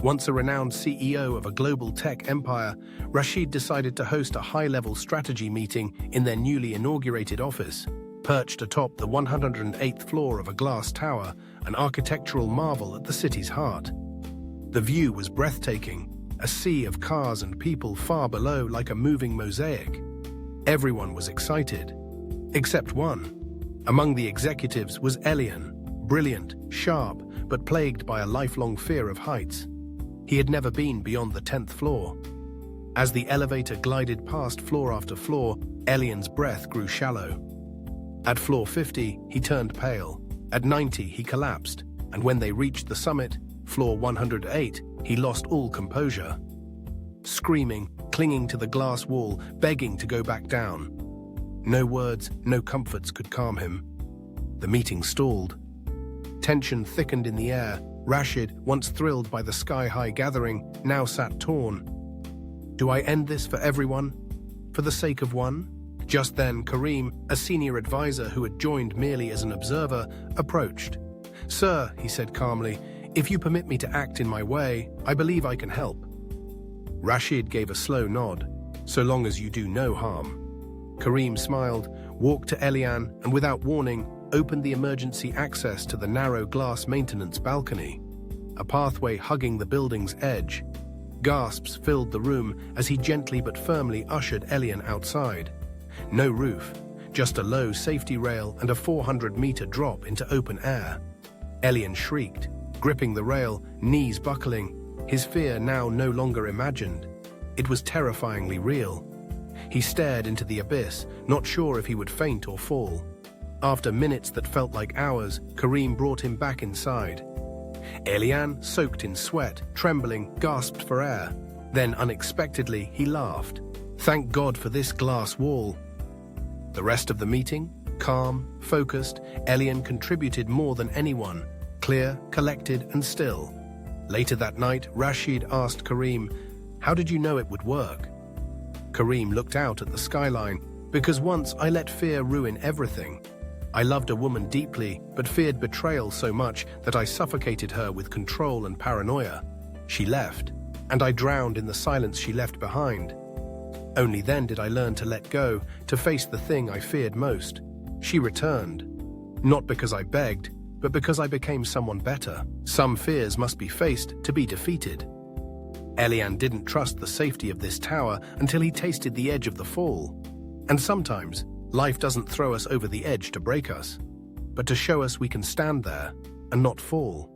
Once a renowned CEO of a global tech empire, Rashid decided to host a high-level strategy meeting in their newly inaugurated office. Perched atop the 108th floor of a glass tower, an architectural marvel at the city's heart. The view was breathtaking, a sea of cars and people far below like a moving mosaic. Everyone was excited, except one. Among the executives was Elian, brilliant, sharp, but plagued by a lifelong fear of heights. He had never been beyond the 10th floor. As the elevator glided past floor after floor, Elian's breath grew shallow. At floor 50, he turned pale. At 90, he collapsed. And when they reached the summit, floor 108, he lost all composure. Screaming, clinging to the glass wall, begging to go back down. No words, no comforts could calm him. The meeting stalled. Tension thickened in the air. Rashid, once thrilled by the sky-high gathering, now sat torn. Do I end this for everyone? For the sake of one? Just then, Karim, a senior advisor who had joined merely as an observer, approached. "Sir," he said calmly, "if you permit me to act in my way, I believe I can help." Rashid gave a slow nod. "So long as you do no harm." Karim smiled, walked to Elian, and without warning, opened the emergency access to the narrow glass maintenance balcony, a pathway hugging the building's edge. Gasps filled the room as he gently but firmly ushered Elian outside. No roof, just a low safety rail and a 400-meter drop into open air. Elian shrieked, gripping the rail, knees buckling, his fear now no longer imagined. It was terrifyingly real. He stared into the abyss, not sure if he would faint or fall. After minutes that felt like hours, Karim brought him back inside. Elian, soaked in sweat, trembling, gasped for air. Then, unexpectedly, he laughed. "Thank God for this glass wall." The rest of the meeting, calm, focused, Elian contributed more than anyone, clear, collected, and still. Later that night, Rashid asked Karim, "How did you know it would work?" Karim looked out at the skyline. "Because once I let fear ruin everything. I loved a woman deeply, but feared betrayal so much that I suffocated her with control and paranoia. She left, and I drowned in the silence she left behind. Only then did I learn to let go, to face the thing I feared most. She returned. Not because I begged, but because I became someone better. Some fears must be faced to be defeated." Elian didn't trust the safety of this tower until he tasted the edge of the fall. And sometimes, life doesn't throw us over the edge to break us, but to show us we can stand there and not fall.